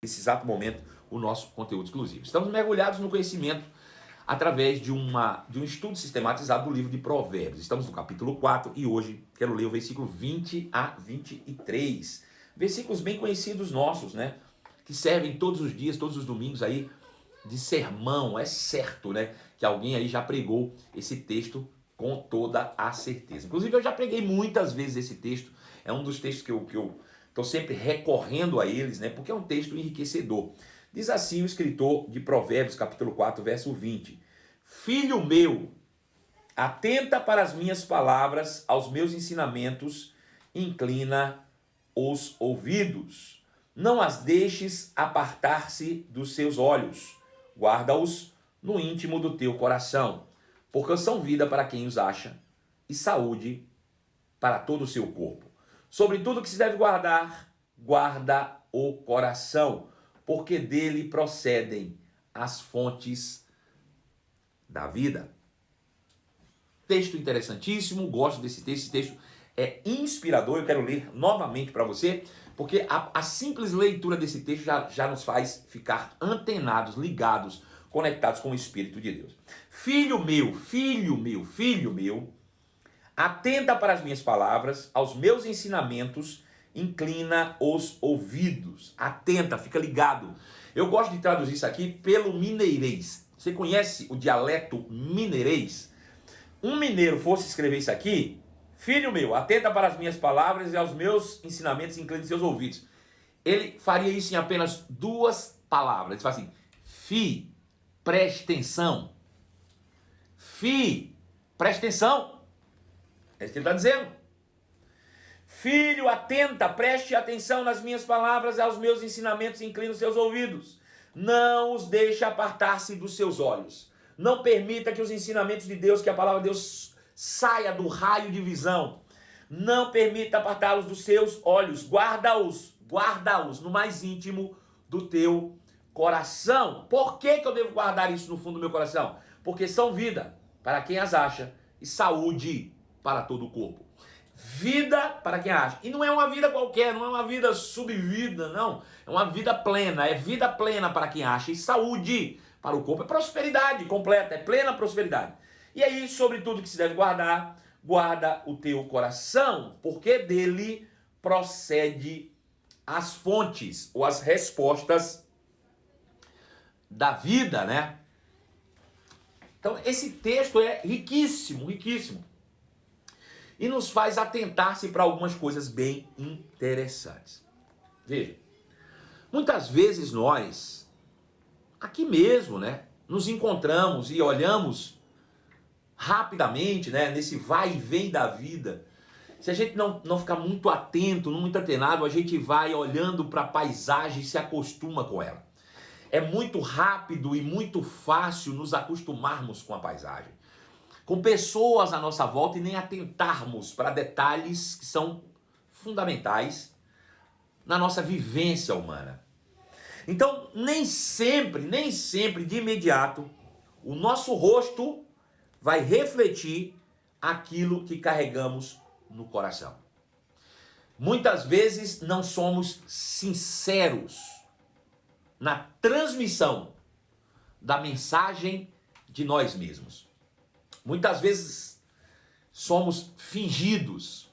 Nesse exato momento, o nosso conteúdo exclusivo. Estamos mergulhados no conhecimento através de um estudo sistematizado do livro de Provérbios. Estamos no capítulo 4 e hoje quero ler o versículo 20 a 23. Versículos bem conhecidos nossos, né? Que servem todos os dias, todos os domingos aí de sermão. É certo, né? Que alguém aí já pregou esse texto com toda a certeza. Inclusive eu já preguei muitas vezes esse texto. É um dos textos que eu estou sempre recorrendo a eles, né? Porque é um texto enriquecedor. Diz assim o escritor de Provérbios, capítulo 4, verso 20. Filho meu, atenta para as minhas palavras, aos meus ensinamentos, inclina os ouvidos. Não as deixes apartar-se dos seus olhos. Guarda-os no íntimo do teu coração, porque são vida para quem os acha e saúde para todo o seu corpo. Sobre tudo que se deve guardar, guarda o coração, porque dele procedem as fontes da vida. Texto interessantíssimo, gosto desse texto. Esse texto é inspirador, eu quero ler novamente para você, porque a simples leitura desse texto já nos faz ficar antenados, ligados, conectados com o Espírito de Deus. Filho meu, filho meu, filho meu, atenta para as minhas palavras, aos meus ensinamentos, inclina os ouvidos. Atenta, fica ligado. Eu gosto de traduzir isso aqui pelo mineirês. Você conhece o dialeto mineirês? Um mineiro fosse escrever isso aqui: filho meu, atenta para as minhas palavras e aos meus ensinamentos, incline seus ouvidos. Ele faria isso em apenas duas palavras. Ele fala assim: fi, preste atenção. Fi, preste atenção. É isso que ele está dizendo. Filho, atenta, preste atenção nas minhas palavras e aos meus ensinamentos, inclina os seus ouvidos. Não os deixe apartar-se dos seus olhos. Não permita que os ensinamentos de Deus, que a palavra de Deus saia do raio de visão. Não permita apartá-los dos seus olhos. Guarda-os no mais íntimo do teu coração. Por que eu devo guardar isso no fundo do meu coração? Porque são vida para quem as acha e saúde para todo o corpo. Vida para quem acha. E não é uma vida qualquer, não é uma vida subvida, não. É uma vida plena, é vida plena para quem acha e saúde para o corpo. É prosperidade completa, é plena prosperidade. E aí, sobre tudo que se deve guardar, guarda o teu coração, porque dele procede as fontes ou as respostas da vida, né? Então, esse texto é riquíssimo, riquíssimo. E nos faz atentar-se para algumas coisas bem interessantes. Veja, muitas vezes nós, aqui mesmo, né, nos encontramos e olhamos rapidamente, né, nesse vai e vem da vida. Se a gente não ficar muito atento, muito atenado, a gente vai olhando para a paisagem e se acostuma com ela. É muito rápido e muito fácil nos acostumarmos com a paisagem, com pessoas à nossa volta e nem atentarmos para detalhes que são fundamentais na nossa vivência humana. Então, nem sempre de imediato, o nosso rosto vai refletir aquilo que carregamos no coração. Muitas vezes não somos sinceros na transmissão da mensagem de nós mesmos. Muitas vezes somos fingidos.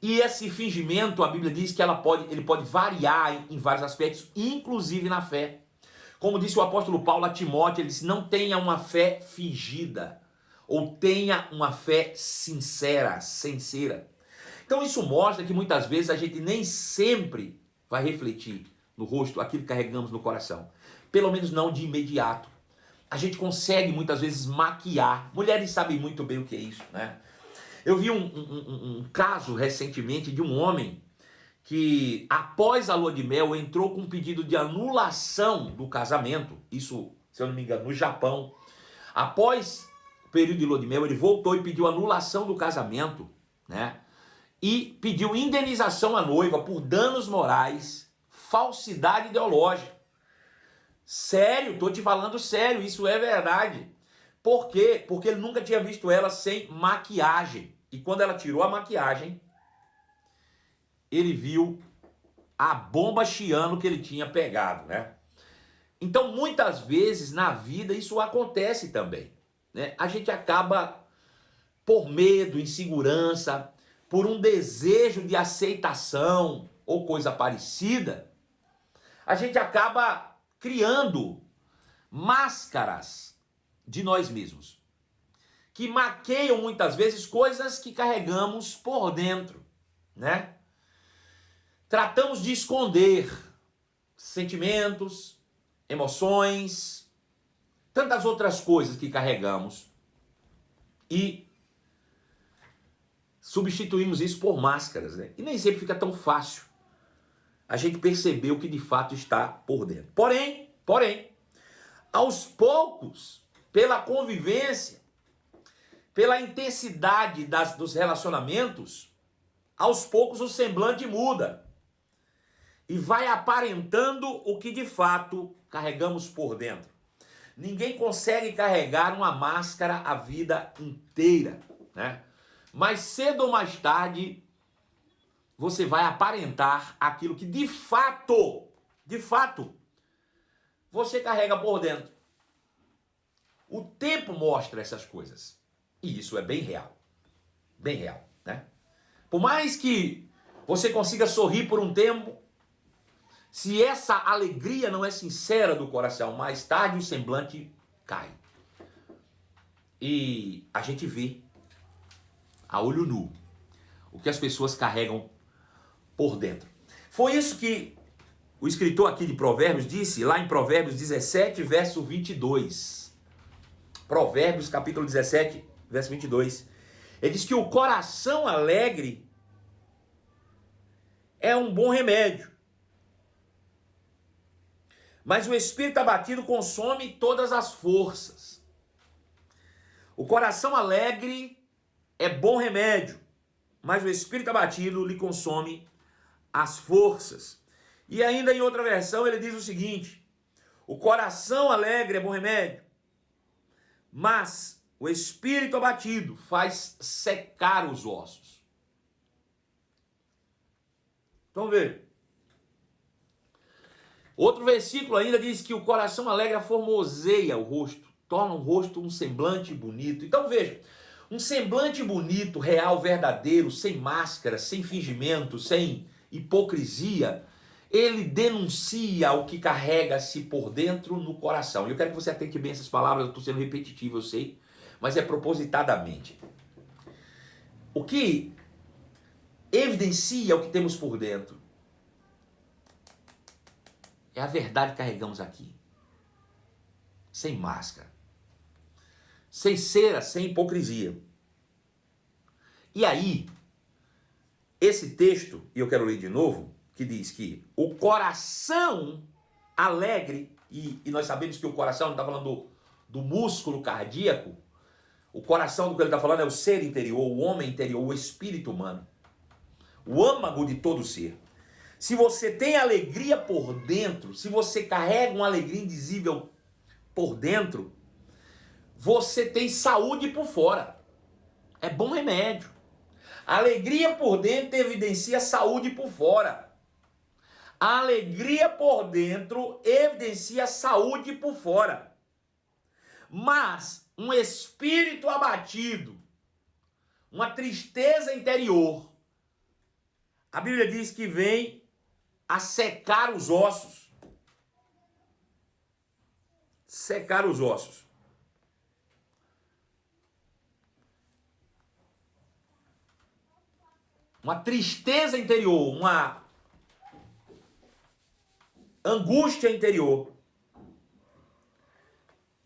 E esse fingimento, a Bíblia diz que ele pode variar em vários aspectos, inclusive na fé. Como disse o apóstolo Paulo a Timóteo, ele disse: não tenha uma fé fingida, ou tenha uma fé sincera. Então isso mostra que muitas vezes a gente nem sempre vai refletir no rosto aquilo que carregamos no coração. Pelo menos não de imediato. A gente consegue muitas vezes maquiar. Mulheres sabem muito bem o que é isso, né? Eu vi um caso recentemente de um homem que, após a lua de mel, entrou com um pedido de anulação do casamento. Isso, se eu não me engano, no Japão. Após o período de lua de mel, ele voltou e pediu anulação do casamento, né? E pediu indenização à noiva por danos morais, falsidade ideológica. Sério, tô te falando sério, isso é verdade. Por quê? Porque ele nunca tinha visto ela sem maquiagem. E quando ela tirou a maquiagem, ele viu a bomba chiando que ele tinha pegado, né? Então, muitas vezes na vida isso acontece também, né? A gente acaba, por medo, insegurança, por um desejo de aceitação ou coisa parecida, a gente acaba criando máscaras de nós mesmos, que maqueiam muitas vezes coisas que carregamos por dentro, né? Tratamos de esconder sentimentos, emoções, tantas outras coisas que carregamos e substituímos isso por máscaras, né? E nem sempre fica tão fácil a gente perceber o que de fato está por dentro. Porém, aos poucos, pela convivência, pela intensidade dos relacionamentos, aos poucos o semblante muda e vai aparentando o que de fato carregamos por dentro. Ninguém consegue carregar uma máscara a vida inteira, né? Mas cedo ou mais tarde, você vai aparentar aquilo que de fato, você carrega por dentro. O tempo mostra essas coisas. E isso é bem real. Bem real, né? Por mais que você consiga sorrir por um tempo, se essa alegria não é sincera do coração, mais tarde o semblante cai. E a gente vê, a olho nu, o que as pessoas carregam por dentro. Foi isso que o escritor aqui de Provérbios disse, lá em Provérbios 17, verso 22. Provérbios, capítulo 17, verso 22. Ele diz que o coração alegre é um bom remédio, mas o espírito abatido consome todas as forças. O coração alegre é bom remédio, mas o espírito abatido lhe consome as forças. E ainda em outra versão ele diz o seguinte: o coração alegre é bom remédio, mas o espírito abatido faz secar os ossos. Então veja. Outro versículo ainda diz que o coração alegre formoseia o rosto, torna o rosto um semblante bonito. Então veja, um semblante bonito, real, verdadeiro, sem máscara, sem fingimento, sem hipocrisia, ele denuncia o que carrega-se por dentro no coração. E eu quero que você atente bem essas palavras, eu estou sendo repetitivo, eu sei, mas é propositadamente. O que evidencia o que temos por dentro é a verdade que carregamos aqui. Sem máscara. Sem cera, sem hipocrisia. E aí, esse texto, e eu quero ler de novo, que diz que o coração alegre, e nós sabemos que o coração, não está falando do músculo cardíaco, o coração do que ele está falando é o ser interior, o homem interior, o espírito humano, o âmago de todo ser. Se você tem alegria por dentro, se você carrega uma alegria indizível por dentro, você tem saúde por fora. É bom remédio. A alegria por dentro evidencia saúde por fora. A alegria por dentro evidencia saúde por fora. Mas um espírito abatido, uma tristeza interior, a Bíblia diz que vem a secar os ossos. Secar os ossos. Uma tristeza interior, uma angústia interior,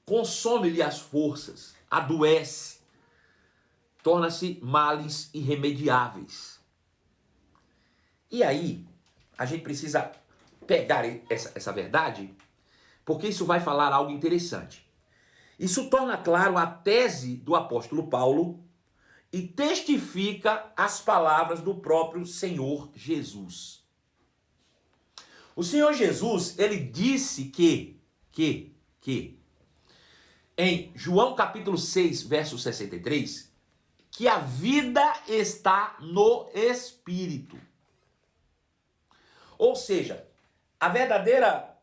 consome-lhe as forças, adoece, torna-se males irremediáveis. E aí, a gente precisa pegar essa verdade, porque isso vai falar algo interessante. Isso torna claro a tese do apóstolo Paulo e testifica as palavras do próprio Senhor Jesus. O Senhor Jesus, ele disse que em João capítulo 6, verso 63, que a vida está no Espírito. Ou seja, a verdadeira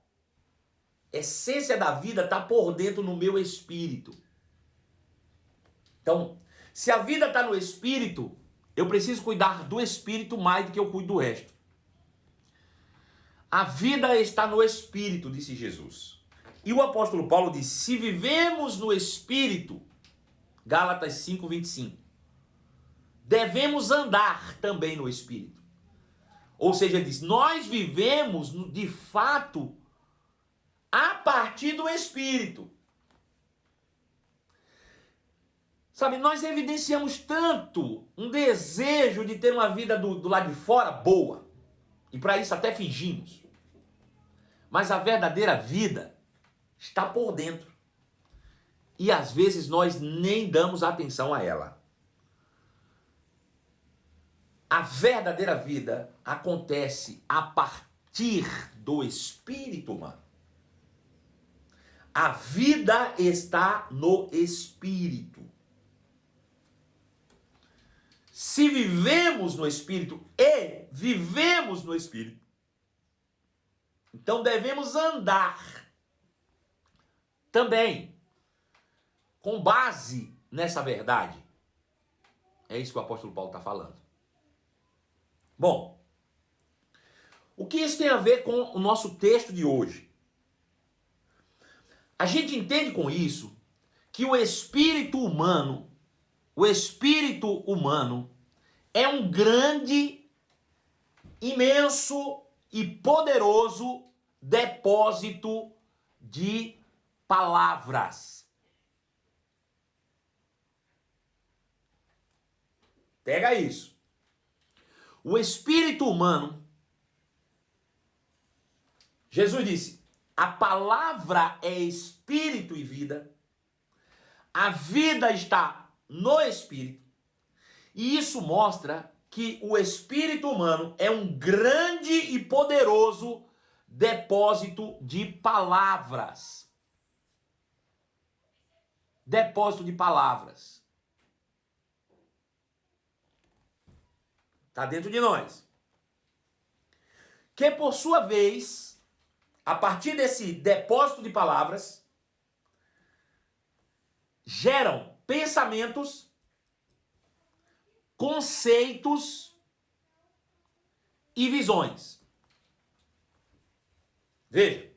essência da vida está por dentro no meu espírito. Então, se a vida está no espírito, eu preciso cuidar do espírito mais do que eu cuido do resto. A vida está no espírito, disse Jesus. E o apóstolo Paulo disse, se vivemos no espírito, Gálatas 5:25, devemos andar também no espírito. Ou seja, ele diz, nós vivemos de fato a partir do espírito. Sabe, nós evidenciamos tanto um desejo de ter uma vida do lado de fora boa. E para isso até fingimos. Mas a verdadeira vida está por dentro. E às vezes nós nem damos atenção a ela. A verdadeira vida acontece a partir do espírito humano. A vida está no espírito. Se vivemos no espírito e vivemos no espírito, então devemos andar também com base nessa verdade. É isso que o apóstolo Paulo está falando. Bom, o que isso tem a ver com o nosso texto de hoje? A gente entende com isso que o espírito humano é um grande, imenso e poderoso depósito de palavras. Pega isso. O espírito humano, Jesus disse, a palavra é espírito e vida, a vida está no espírito, e isso mostra que o espírito humano é um grande e poderoso depósito de palavras. Depósito de palavras. Está dentro de nós. Que por sua vez, a partir desse depósito de palavras, geram pensamentos, conceitos e visões. Veja,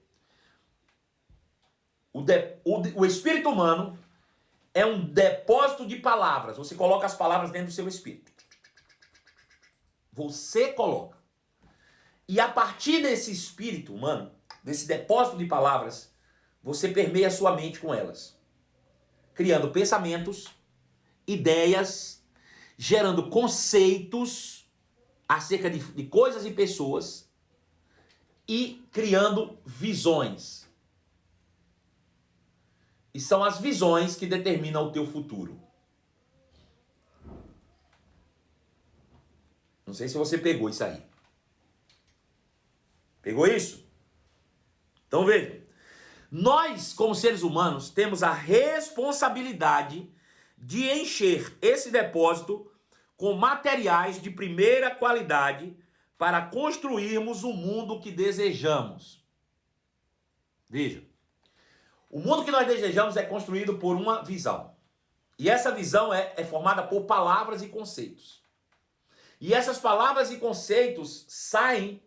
o espírito humano é um depósito de palavras. Você coloca as palavras dentro do seu espírito. Você coloca. E a partir desse espírito humano, desse depósito de palavras, você permeia a sua mente com elas. Criando pensamentos, ideias, gerando conceitos acerca de coisas e pessoas e criando visões. E são as visões que determinam o teu futuro. Não sei se você pegou isso aí. Pegou isso? Então veja. Nós, como seres humanos, temos a responsabilidade de encher esse depósito com materiais de primeira qualidade para construirmos o mundo que desejamos. Veja, o mundo que nós desejamos é construído por uma visão. E essa visão é formada por palavras e conceitos. E essas palavras e conceitos saem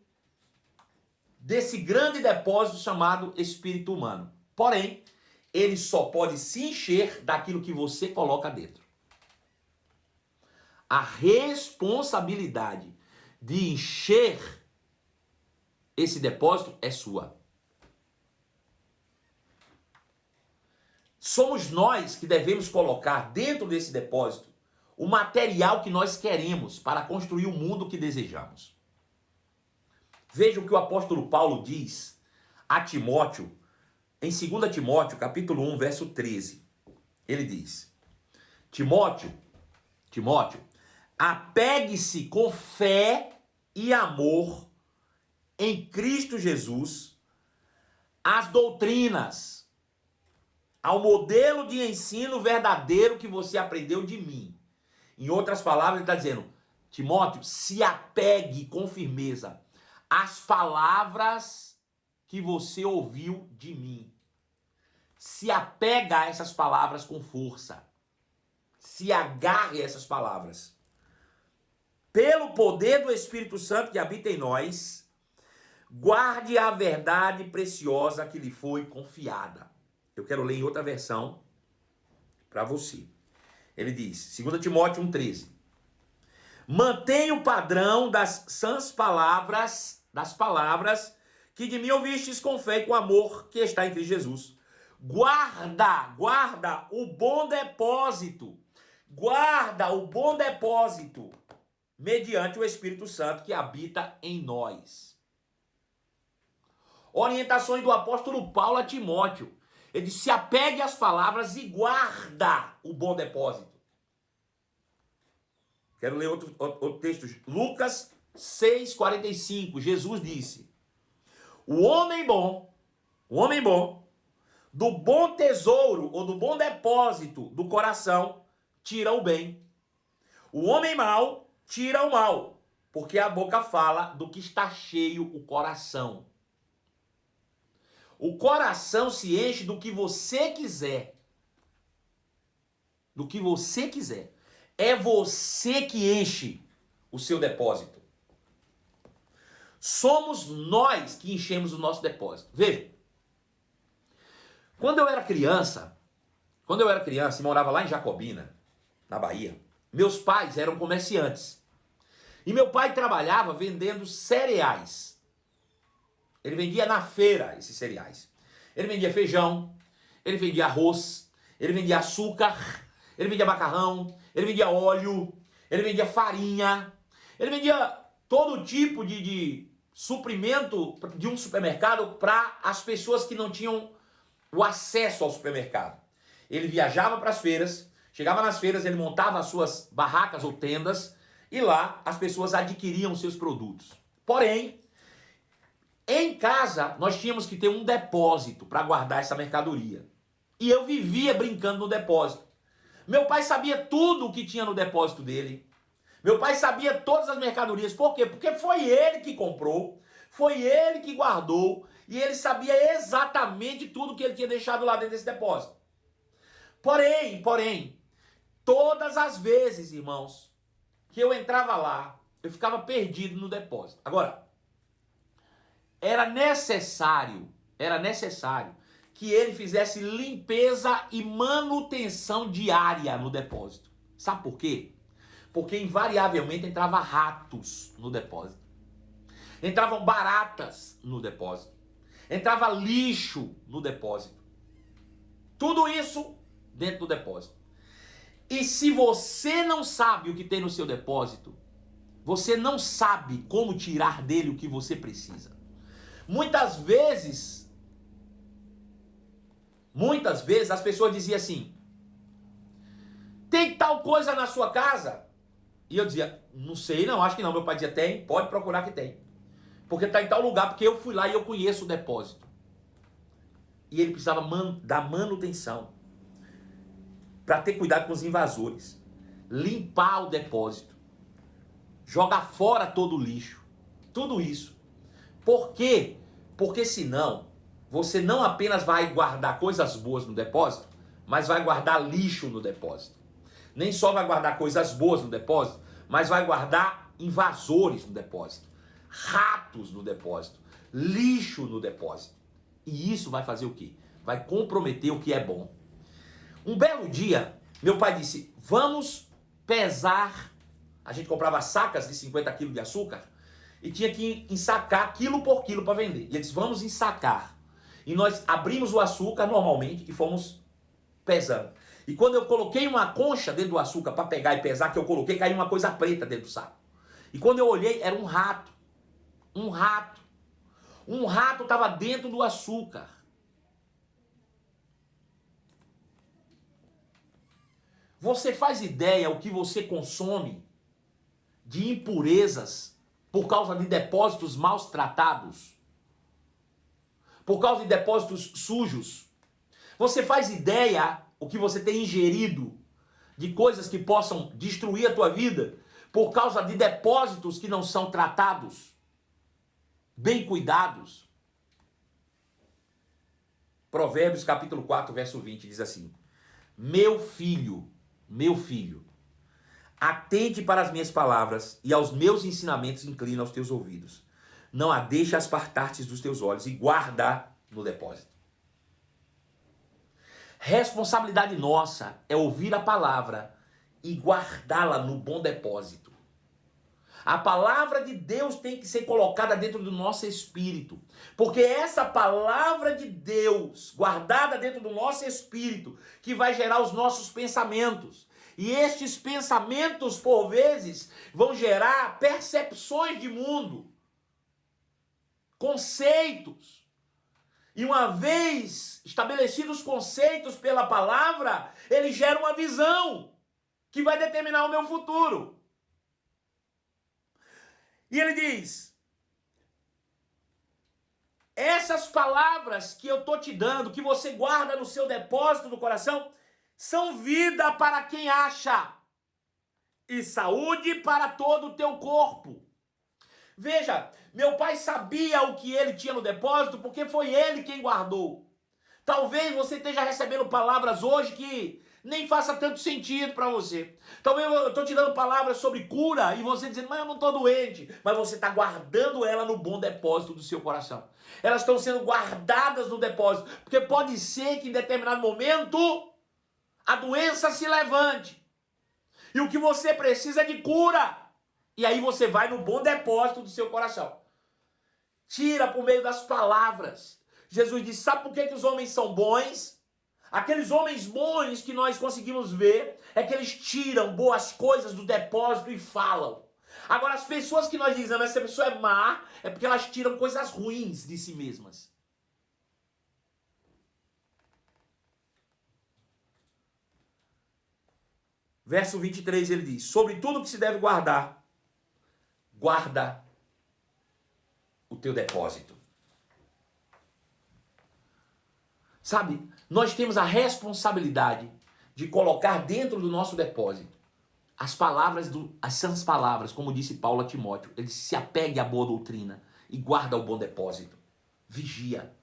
desse grande depósito chamado espírito humano. Porém, ele só pode se encher daquilo que você coloca dentro. A responsabilidade de encher esse depósito é sua. Somos nós que devemos colocar dentro desse depósito o material que nós queremos para construir o mundo que desejamos. Veja o que o apóstolo Paulo diz a Timóteo, em 2 Timóteo, capítulo 1, verso 13. Ele diz, Timóteo, apegue-se com fé e amor em Cristo Jesus às doutrinas, ao modelo de ensino verdadeiro que você aprendeu de mim. Em outras palavras, ele está dizendo, Timóteo, se apegue com firmeza às palavras que você ouviu de mim. Se apega a essas palavras com força. Se agarre a essas palavras. Pelo poder do Espírito Santo que habita em nós, guarde a verdade preciosa que lhe foi confiada. Eu quero ler em outra versão para você. Ele diz, 2 Timóteo 1,13. Mantenha o padrão das sãs palavras, das palavras que de mim ouvistes com fé e com amor que está em Cristo Jesus. Guarda o bom depósito. Guarda o bom depósito mediante o Espírito Santo que habita em nós. Orientações do apóstolo Paulo a Timóteo. Ele diz, se apegue às palavras e guarda o bom depósito. Quero ler outro texto. Lucas 6,45. Jesus disse, o homem bom, do bom tesouro ou do bom depósito do coração, tira o bem. O homem mau, tira o mal, porque a boca fala do que está cheio o coração. O coração se enche do que você quiser. Do que você quiser. É você que enche o seu depósito. Somos nós que enchemos o nosso depósito. Veja. Quando eu era criança e morava lá em Jacobina, na Bahia, meus pais eram comerciantes. E meu pai trabalhava vendendo cereais. Ele vendia na feira esses cereais. Ele vendia feijão, ele vendia arroz, ele vendia açúcar, ele vendia macarrão, ele vendia óleo, ele vendia farinha, ele vendia todo tipo de suprimento de um supermercado para as pessoas que não tinham o acesso ao supermercado. Ele viajava para as feiras, chegava nas feiras, ele montava as suas barracas ou tendas e lá as pessoas adquiriam os seus produtos. Porém, em casa, nós tínhamos que ter um depósito para guardar essa mercadoria. E eu vivia brincando no depósito. Meu pai sabia tudo o que tinha no depósito dele. Meu pai sabia todas as mercadorias. Por quê? Porque foi ele que comprou, foi ele que guardou, e ele sabia exatamente tudo que ele tinha deixado lá dentro desse depósito. Porém, todas as vezes, irmãos, que eu entrava lá, eu ficava perdido no depósito. Agora, era necessário que ele fizesse limpeza e manutenção diária no depósito. Sabe por quê? Porque invariavelmente entrava ratos no depósito. Entravam baratas no depósito. Entrava lixo no depósito. Tudo isso dentro do depósito. E se você não sabe o que tem no seu depósito, você não sabe como tirar dele o que você precisa. Muitas vezes as pessoas diziam assim, tem tal coisa na sua casa? E eu dizia, não sei não, acho que não. Meu pai dizia, tem, pode procurar que tem. Porque está em tal lugar, porque eu fui lá e eu conheço o depósito. E ele precisava dar manutenção. Para ter cuidado com os invasores. Limpar o depósito. Jogar fora todo o lixo. Tudo isso. Por quê? Porque senão, você não apenas vai guardar coisas boas no depósito, mas vai guardar lixo no depósito. Nem só vai guardar coisas boas no depósito, mas vai guardar invasores no depósito. Ratos no depósito. Lixo no depósito. E isso vai fazer o quê? Vai comprometer o que é bom. Um belo dia, meu pai disse, vamos pesar. A gente comprava sacas de 50 quilos de açúcar e tinha que ensacar quilo por quilo para vender. E ele disse, vamos ensacar. E nós abrimos o açúcar normalmente e fomos pesando. E quando eu coloquei uma concha dentro do açúcar para pegar e pesar, que eu coloquei, caiu uma coisa preta dentro do saco. E quando eu olhei, era um rato. Um rato. Um rato estava dentro do açúcar. Você faz ideia o que você consome de impurezas por causa de depósitos mal tratados? Por causa de depósitos sujos? Você faz ideia o que você tem ingerido de coisas que possam destruir a tua vida por causa de depósitos que não são tratados, bem cuidados? Provérbios capítulo 4, verso 20 diz assim: meu filho, atente para as minhas palavras e aos meus ensinamentos inclina os teus ouvidos. Não a deixe apartar-te dos teus olhos e guarda no depósito. Responsabilidade nossa é ouvir a palavra e guardá-la no bom depósito. A palavra de Deus tem que ser colocada dentro do nosso espírito, porque essa palavra de Deus guardada dentro do nosso espírito que vai gerar os nossos pensamentos. E estes pensamentos, por vezes, vão gerar percepções de mundo, conceitos. E uma vez estabelecidos os conceitos pela palavra, ele gera uma visão que vai determinar o meu futuro. E ele diz: essas palavras que eu estou te dando, que você guarda no seu depósito do coração, são vida para quem acha e saúde para todo o teu corpo. Veja, meu pai sabia o que ele tinha no depósito porque foi ele quem guardou. Talvez você esteja recebendo palavras hoje que nem faça tanto sentido para você. Talvez eu estou te dando palavras sobre cura e você dizendo, mas eu não estou doente. Mas você está guardando ela no bom depósito do seu coração. Elas estão sendo guardadas no depósito. Porque pode ser que em determinado momento a doença se levante. E o que você precisa é de cura. E aí você vai no bom depósito do seu coração. Tira por meio das palavras. Jesus disse, sabe por que os homens são bons? Aqueles homens bons que nós conseguimos ver é que eles tiram boas coisas do depósito e falam. Agora as pessoas que nós dizemos, essa pessoa é má, é porque elas tiram coisas ruins de si mesmas. Verso 23 ele diz, sobre tudo que se deve guardar, guarda o teu depósito. Sabe, nós temos a responsabilidade de colocar dentro do nosso depósito as palavras, as sãs palavras, como disse Paulo a Timóteo. Ele se apegue à boa doutrina e guarda o bom depósito. Vigia.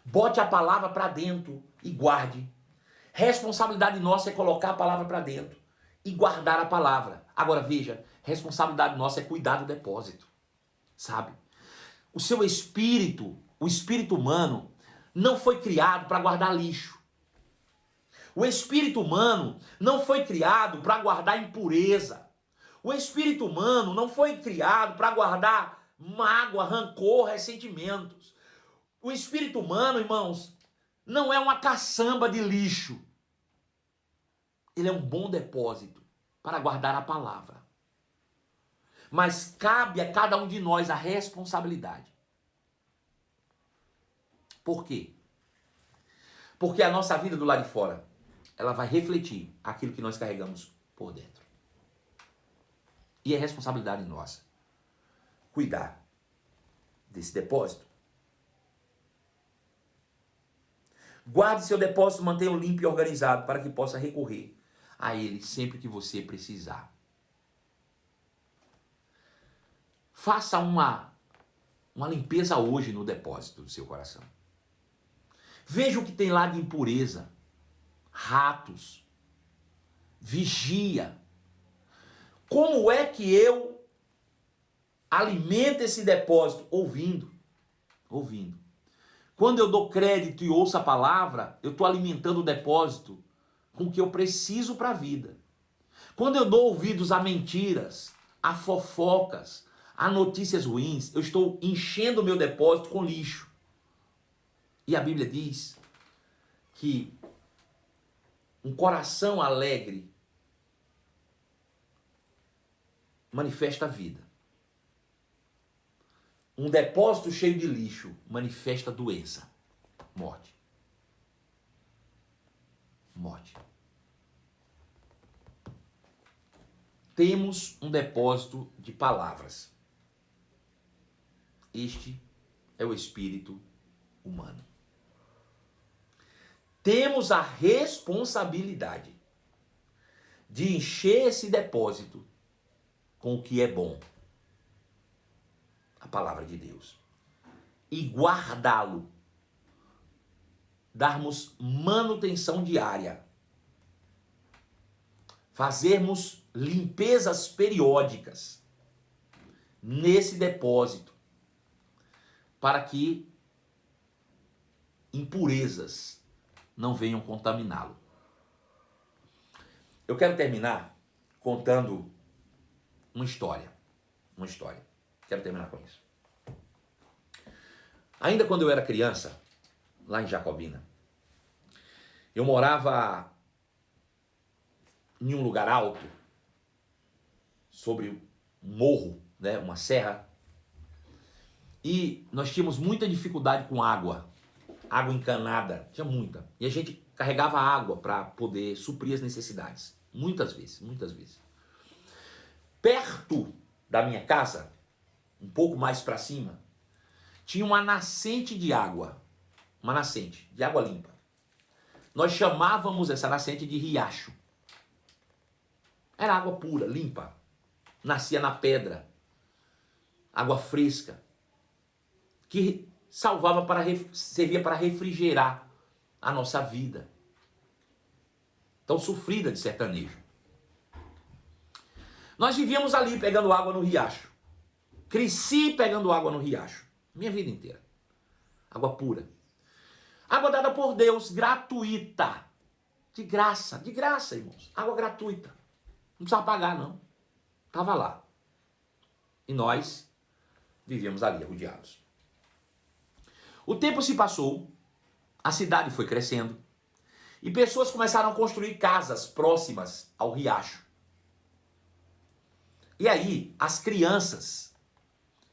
Bote a palavra para dentro e guarde. Responsabilidade nossa é colocar a palavra para dentro e guardar a palavra. Agora veja, responsabilidade nossa é cuidar do depósito. Sabe? O seu espírito, o espírito humano, não foi criado para guardar lixo. O espírito humano não foi criado para guardar impureza. O espírito humano não foi criado para guardar mágoa, rancor, ressentimentos. O espírito humano, irmãos, não é uma caçamba de lixo. Ele é um bom depósito para guardar a palavra. Mas cabe a cada um de nós a responsabilidade. Por quê? Porque a nossa vida do lado de fora, ela vai refletir aquilo que nós carregamos por dentro. E é responsabilidade nossa cuidar desse depósito. Guarde seu depósito, mantenha-o limpo e organizado para que possa recorrer a ele sempre que você precisar. Faça uma limpeza hoje no depósito do seu coração. Veja o que tem lá de impureza, ratos, vigia. Como é que eu alimento esse depósito? Ouvindo. Quando eu dou crédito e ouço a palavra, eu estou alimentando o depósito com o que eu preciso para a vida. Quando eu dou ouvidos a mentiras, a fofocas, a notícias ruins, eu estou enchendo o meu depósito com lixo. E a Bíblia diz que um coração alegre manifesta a vida. Um depósito cheio de lixo manifesta doença, morte. Temos um depósito de palavras. Este é o espírito humano. temos a responsabilidade de encher esse depósito com o que é bom, a palavra de Deus, e guardá-lo, darmos manutenção diária, fazermos limpezas periódicas nesse depósito, para que impurezas não venham contaminá-lo. Eu quero terminar contando uma história. Quero terminar com isso. Ainda quando eu era criança, lá em Jacobina, eu morava em um lugar alto, sobre um morro, né, uma serra, e nós tínhamos muita dificuldade com água encanada, tinha muita, e a gente carregava água para poder suprir as necessidades, muitas vezes. Perto da minha casa, um pouco mais para cima, tinha uma nascente de água limpa. Nós chamávamos essa nascente de riacho. Era água pura, limpa, nascia na pedra, água fresca, que servia para refrigerar a nossa vida, tão sofrida de sertanejo. Nós vivíamos ali pegando água no riacho. Cresci pegando água no riacho, minha vida inteira. Água pura. Água dada por Deus, gratuita. De graça, irmãos. Água gratuita. Não precisava pagar, não. Estava lá. E nós vivíamos ali, rodeados. O tempo se passou, a cidade foi crescendo, e pessoas começaram a construir casas próximas ao riacho. E aí, as crianças,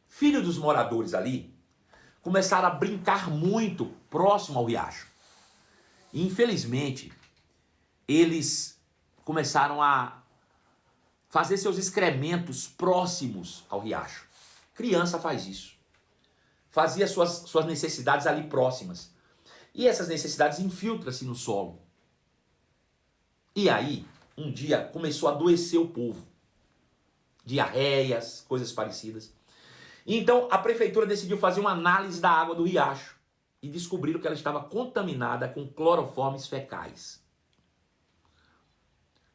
filhos dos moradores ali, começaram a brincar muito próximo ao riacho. E, infelizmente, eles começaram a fazer seus excrementos próximos ao riacho. Criança faz isso. Fazia suas necessidades ali próximas. E essas necessidades infiltram-se no solo. E aí, um dia, começou a adoecer o povo. Diarreias, coisas parecidas. Então, a prefeitura decidiu fazer uma análise da água do riacho. E descobriram que ela estava contaminada com cloroformes fecais.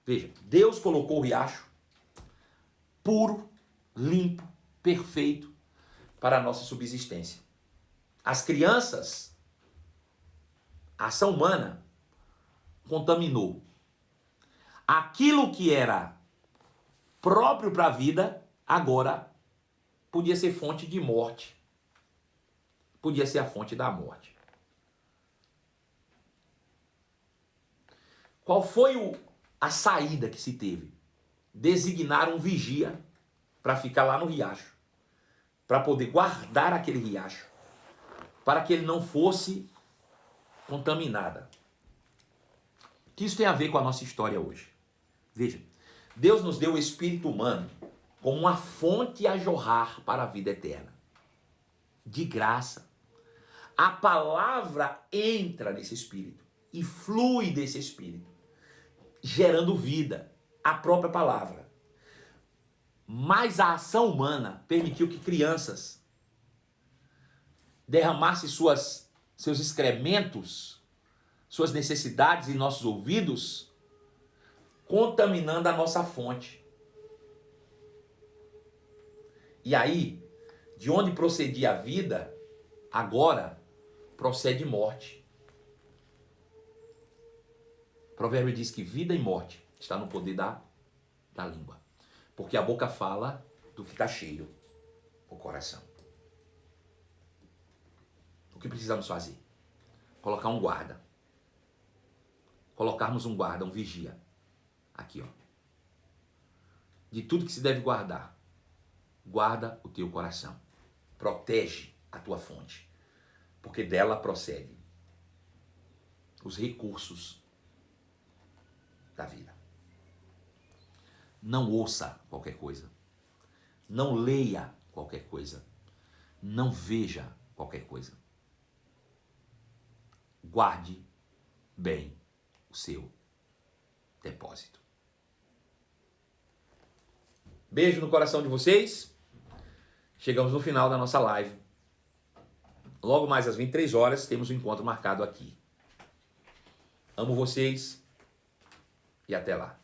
Veja, Deus colocou o riacho puro, limpo, perfeito, para a nossa subsistência. As crianças, a ação humana, contaminou. Aquilo que era próprio para a vida, agora podia ser fonte de morte. Podia ser a fonte da morte. Qual foi a saída que se teve? Designar um vigia para ficar lá no riacho, para poder guardar aquele riacho, para que ele não fosse contaminada. O que isso tem a ver com a nossa história hoje? Veja, Deus nos deu o espírito humano como uma fonte a jorrar para a vida eterna. De graça. A palavra entra nesse espírito e flui desse espírito, gerando vida, a própria palavra. Mas a ação humana permitiu que crianças derramassem seus excrementos, suas necessidades em nossos ouvidos, contaminando a nossa fonte. E aí, de onde procedia a vida, agora procede morte. O provérbio diz que vida e morte está no poder da língua. Porque a boca fala do que está cheio, o coração. O que precisamos fazer? Colocar um guarda. Colocarmos um guarda, um vigia. Aqui, ó. De tudo que se deve guardar, guarda o teu coração. Protege a tua fonte. Porque dela procede os recursos da vida. Não ouça qualquer coisa. Não leia qualquer coisa. Não veja qualquer coisa. Guarde bem o seu depósito. Beijo no coração de vocês. Chegamos no final da nossa live. Logo mais às 23 horas temos um encontro marcado aqui. Amo vocês e até lá.